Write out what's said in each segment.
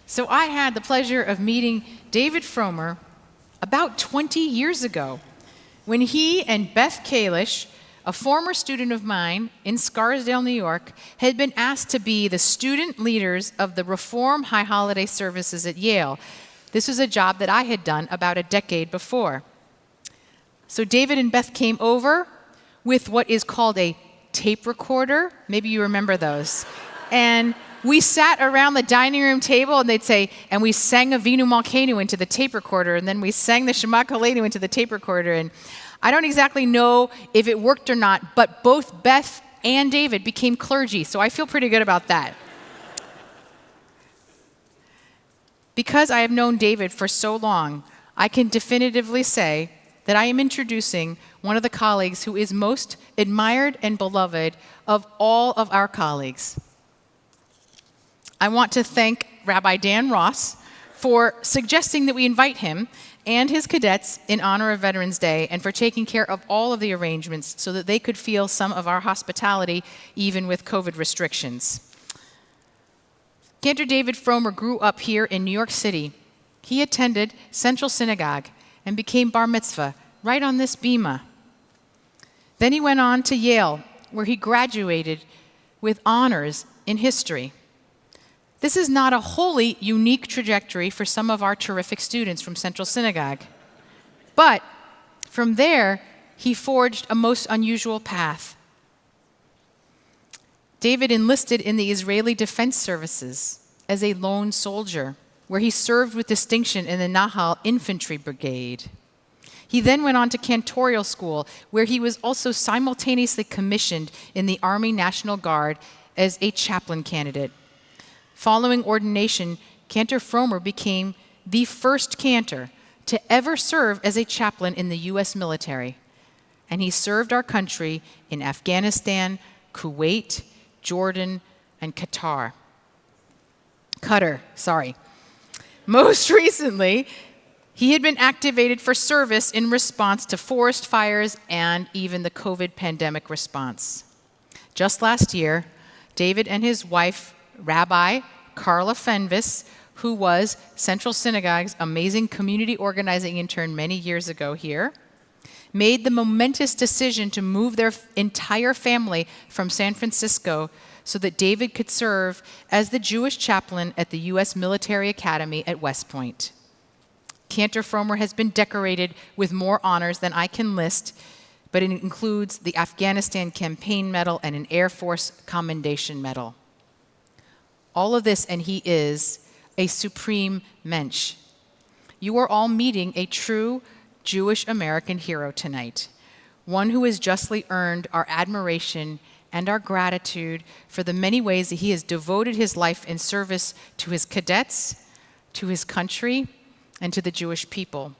So I had the pleasure of meeting David Fromer about 20 years ago when he and Beth Kalish, a former student of mine in Scarsdale, New York, had been asked to be the student leaders of the Reform High Holiday Services at Yale. This was a job that I had done about a decade before. So David and Beth came over with what is called a tape recorder. Maybe you remember those. And we sat around the dining room table, and they'd say, and we sang a Vinu Malkeinu into the tape recorder, and then we sang the Shema Kolenu into the tape recorder. And I don't exactly know if it worked or not, but both Beth and David became clergy, so I feel pretty good about that. Because I have known David for so long, I can definitively say that I am introducing one of the colleagues who is most admired and beloved of all of our colleagues. I want to thank Rabbi Dan Ross for suggesting that we invite him and his cadets in honor of Veterans Day, and for taking care of all of the arrangements so that they could feel some of our hospitality even with COVID restrictions. Cantor David Fromer grew up here in New York City. He attended Central Synagogue and became bar mitzvah right on this bima. Then he went on to Yale, where he graduated with honors in history. This is not a wholly unique trajectory for some of our terrific students from Central Synagogue. But from there, he forged a most unusual path. David enlisted in the Israeli Defense Services as a lone soldier, where he served with distinction in the Nahal Infantry Brigade. He then went on to Cantorial School, where he was also simultaneously commissioned in the Army National Guard as a chaplain candidate. Following ordination, Cantor Fromer became the first cantor to ever serve as a chaplain in the U.S. military. And he served our country in Afghanistan, Kuwait, Jordan, and Qatar. Most recently, he had been activated for service in response to forest fires and even the COVID pandemic response. Just last year, David and his wife, Rabbi Carla Fenvis, who was Central Synagogue's amazing community organizing intern many years ago here, made the momentous decision to move their entire family from San Francisco so that David could serve as the Jewish chaplain at the U.S. Military Academy at West Point. Cantor Fromer has been decorated with more honors than I can list, but it includes the Afghanistan Campaign Medal and an Air Force Commendation Medal. All of this, and he is a supreme mensch. You are all meeting a true Jewish American hero tonight, one who has justly earned our admiration and our gratitude for the many ways that he has devoted his life in service to his cadets, to his country, and to the Jewish people.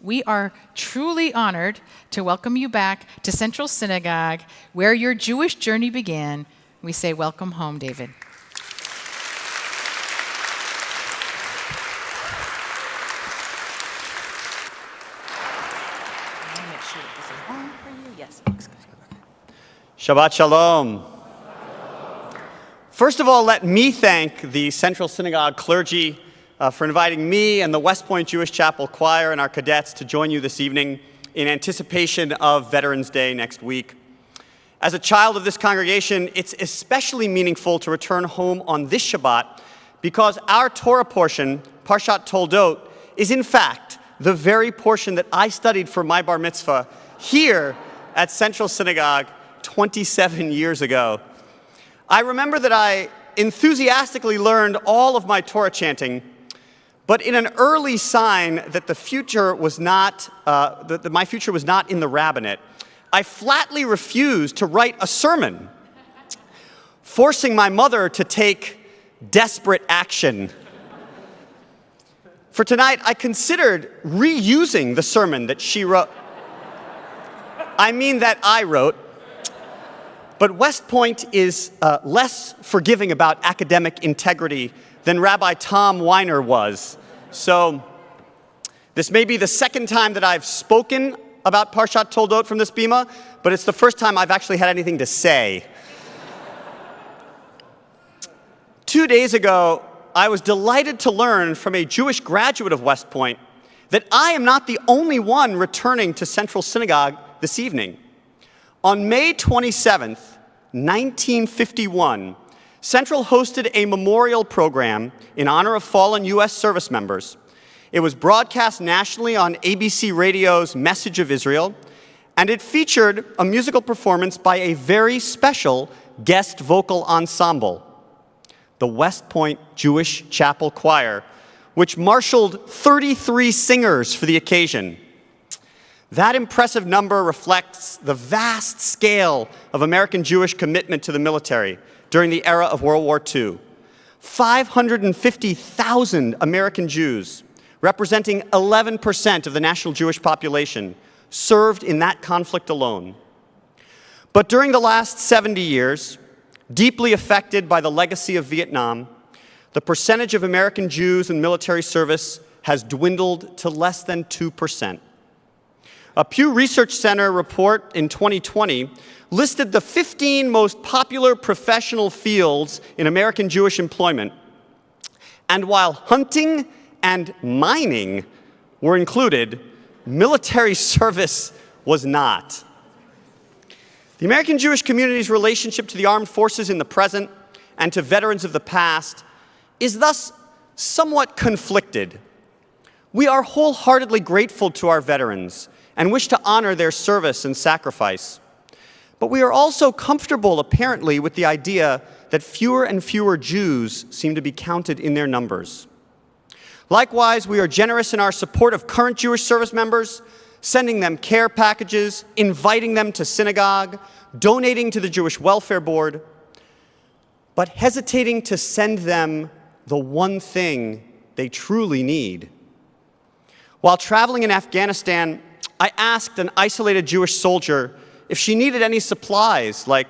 We are truly honored to welcome you back to Central Synagogue, where your Jewish journey began. We say, welcome home, David. Shabbat Shalom. First of all, let me thank the Central Synagogue clergy for inviting me and the West Point Jewish Chapel Choir and our cadets to join you this evening in anticipation of Veterans Day next week. As a child of this congregation, it's especially meaningful to return home on this Shabbat because our Torah portion, Parshat Toldot, is in fact the very portion that I studied for my bar mitzvah here at Central Synagogue 27 years ago. I remember that I enthusiastically learned all of my Torah chanting, but in an early sign that the future was not, that my future was not in the rabbinate, I flatly refused to write a sermon, forcing my mother to take desperate action. For tonight, I considered reusing the sermon that she wrote. I mean that I wrote. But West Point is less forgiving about academic integrity than Rabbi Tom Weiner was. So this may be the second time that I've spoken about Parshat Toldot from this bima, but it's the first time I've actually had anything to say. 2 days ago, I was delighted to learn from a Jewish graduate of West Point that I am not the only one returning to Central Synagogue this evening. On May 27th, 1951, Central hosted a memorial program in honor of fallen U.S. service members. It was broadcast nationally on ABC Radio's Message of Israel, and it featured a musical performance by a very special guest vocal ensemble, the West Point Jewish Chapel Choir, which marshaled 33 singers for the occasion. That impressive number reflects the vast scale of American Jewish commitment to the military during the era of World War II. 550,000 American Jews, representing 11% of the national Jewish population, served in that conflict alone. But during the last 70 years, deeply affected by the legacy of Vietnam, the percentage of American Jews in military service has dwindled to less than 2%. A Pew Research Center report in 2020 listed the 15 most popular professional fields in American Jewish employment. And while hunting and mining were included, military service was not. The American Jewish community's relationship to the armed forces in the present and to veterans of the past is thus somewhat conflicted. We are wholeheartedly grateful to our veterans and wish to honor their service and sacrifice. But we are also comfortable, apparently, with the idea that fewer and fewer Jews seem to be counted in their numbers. Likewise, we are generous in our support of current Jewish service members, sending them care packages, inviting them to synagogue, donating to the Jewish Welfare Board, but hesitating to send them the one thing they truly need. While traveling in Afghanistan, I asked an isolated Jewish soldier if she needed any supplies like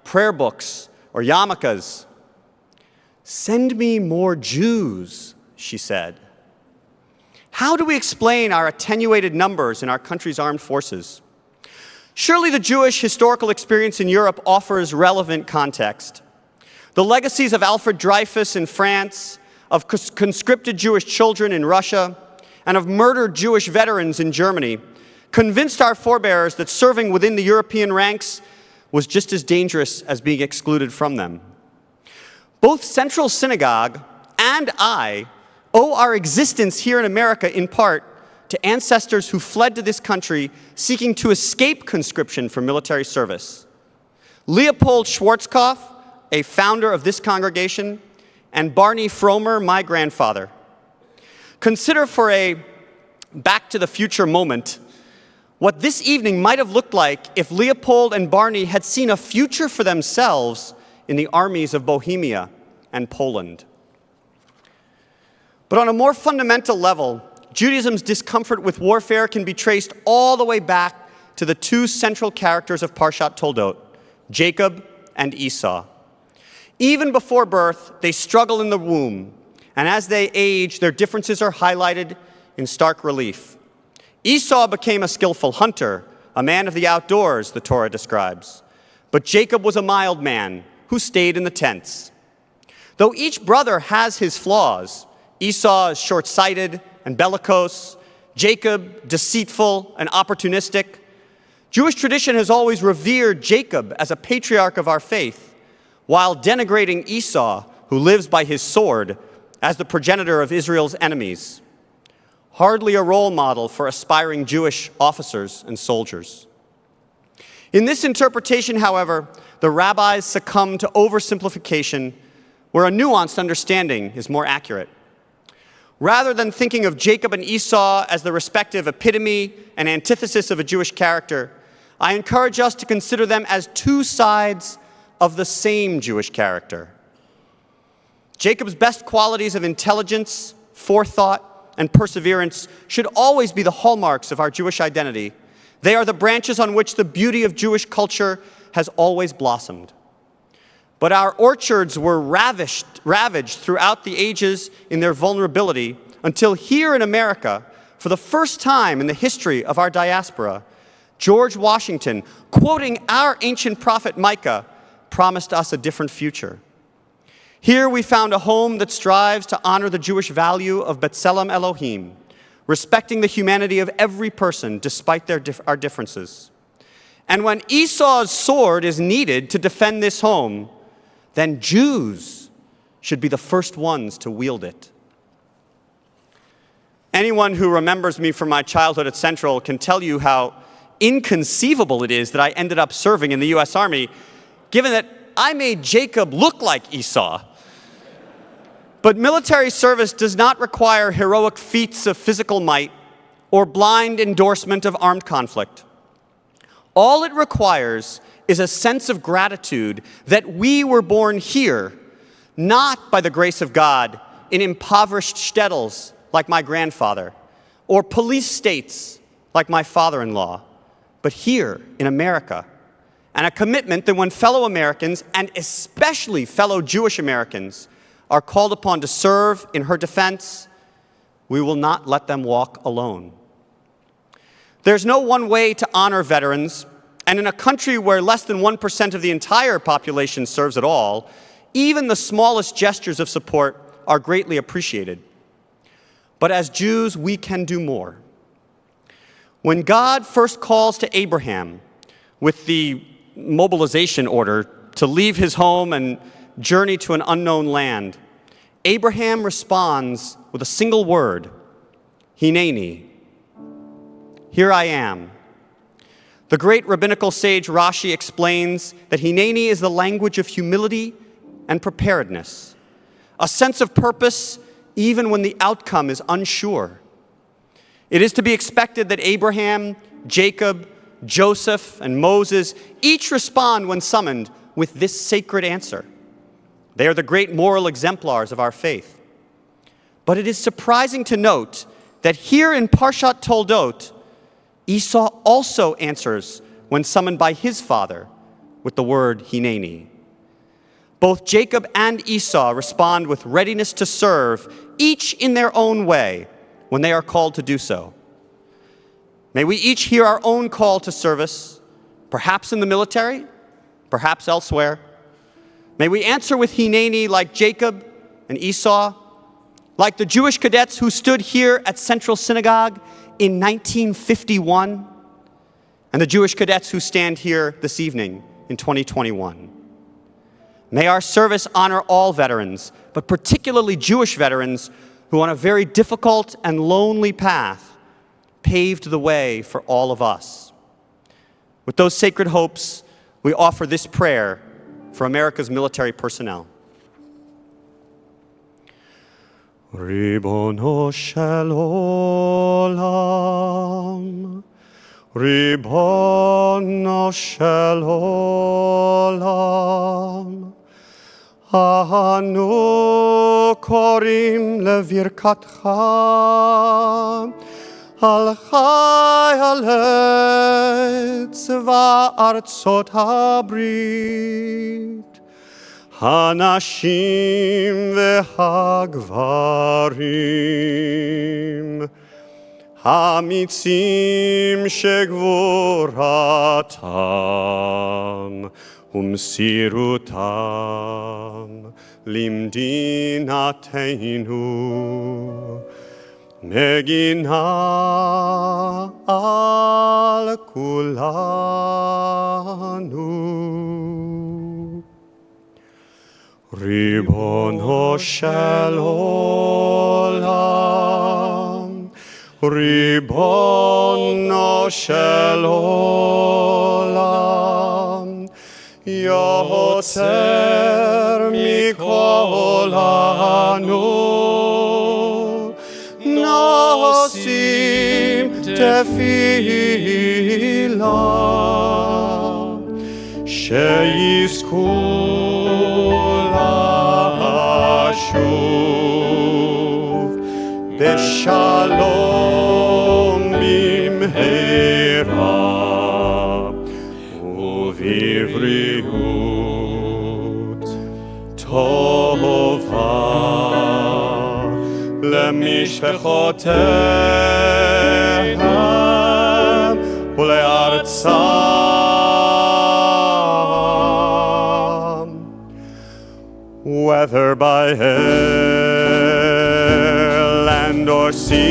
prayer books or yarmulkes. "Send me more Jews," she said. How do we explain our attenuated numbers in our country's armed forces? Surely the Jewish historical experience in Europe offers relevant context. The legacies of Alfred Dreyfus in France, of conscripted Jewish children in Russia, and of murdered Jewish veterans in Germany convinced our forebears that serving within the European ranks was just as dangerous as being excluded from them. Both Central Synagogue and I owe our existence here in America in part to ancestors who fled to this country seeking to escape conscription for military service. Leopold Schwarzkopf, a founder of this congregation, and Barney Fromer, my grandfather. Consider for a Back to the Future moment what this evening might have looked like if Leopold and Barney had seen a future for themselves in the armies of Bohemia and Poland. But on a more fundamental level, Judaism's discomfort with warfare can be traced all the way back to the two central characters of Parshat Toldot, Jacob and Esau. Even before birth, they struggle in the womb, and as they age, their differences are highlighted in stark relief. Esau became a skillful hunter, a man of the outdoors, the Torah describes. But Jacob was a mild man who stayed in the tents. Though each brother has his flaws, Esau is short-sighted and bellicose, Jacob deceitful and opportunistic, Jewish tradition has always revered Jacob as a patriarch of our faith, while denigrating Esau, who lives by his sword, as the progenitor of Israel's enemies. Hardly a role model for aspiring Jewish officers and soldiers. In this interpretation, however, the rabbis succumb to oversimplification, where a nuanced understanding is more accurate. Rather than thinking of Jacob and Esau as the respective epitome and antithesis of a Jewish character, I encourage us to consider them as two sides of the same Jewish character. Jacob's best qualities of intelligence, forethought, and perseverance should always be the hallmarks of our Jewish identity. They are the branches on which the beauty of Jewish culture has always blossomed. But our orchards were ravaged throughout the ages in their vulnerability until here in America, for the first time in the history of our diaspora, George Washington, quoting our ancient prophet Micah, promised us a different future. Here we found a home that strives to honor the Jewish value of B'Tselem Elohim, respecting the humanity of every person despite our differences. And when Esau's sword is needed to defend this home, then Jews should be the first ones to wield it. Anyone who remembers me from my childhood at Central can tell you how inconceivable it is that I ended up serving in the U.S. Army, given that I made Jacob look like Esau. But military service does not require heroic feats of physical might or blind endorsement of armed conflict. All it requires is a sense of gratitude that we were born here, not by the grace of God in impoverished shtetls like my grandfather, or police states like my father-in-law, but here in America. And a commitment that when fellow Americans, and especially fellow Jewish Americans, are called upon to serve in her defense, we will not let them walk alone. There's no one way to honor veterans, and in a country where less than 1% of the entire population serves at all, even the smallest gestures of support are greatly appreciated. But as Jews, we can do more. When God first calls to Abraham with the mobilization order to leave his home and journey to an unknown land, Abraham responds with a single word, Hineni. Here I am. The great rabbinical sage Rashi explains that Hineni is the language of humility and preparedness, a sense of purpose even when the outcome is unsure. It is to be expected that Abraham, Jacob, Joseph, and Moses each respond when summoned with this sacred answer. They are the great moral exemplars of our faith. But it is surprising to note that here in Parshat Toldot, Esau also answers when summoned by his father with the word Hineni. Both Jacob and Esau respond with readiness to serve, each in their own way, when they are called to do so. May we each hear our own call to service, perhaps in the military, perhaps elsewhere. May we answer with Hineni like Jacob and Esau, like the Jewish cadets who stood here at Central Synagogue in 1951, and the Jewish cadets who stand here this evening in 2021. May our service honor all veterans, but particularly Jewish veterans who on a very difficult and lonely path paved the way for all of us. With those sacred hopes, we offer this prayer for America's military personnel. Ribono shel olam, Ribono shel olam, Anu korim levirkatcha, al chayalei tzva artzot habrit, Hanashim v'hagvarim, Hamitzim shegvuratam, Umsirutam limdinateinu, Megina al kulanu. Ribono shel olam, Ribono shel olam, Yotzer mikol hanu, nosim tefillah, sheyizku Shuv b'shalom bimheira uvivriut tova lemishpechotehem ule'artzam whether by air, land, or sea,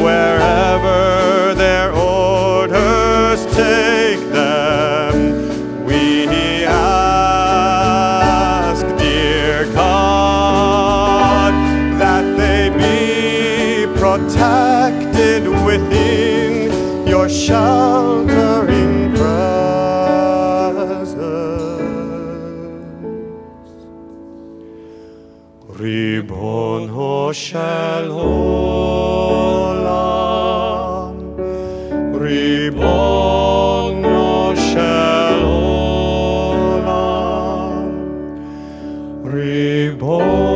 wherever their orders take them, we ask, dear God, that they be protected within your sheltering presence. Ribono shel olam, Ribono shel olam, Ribono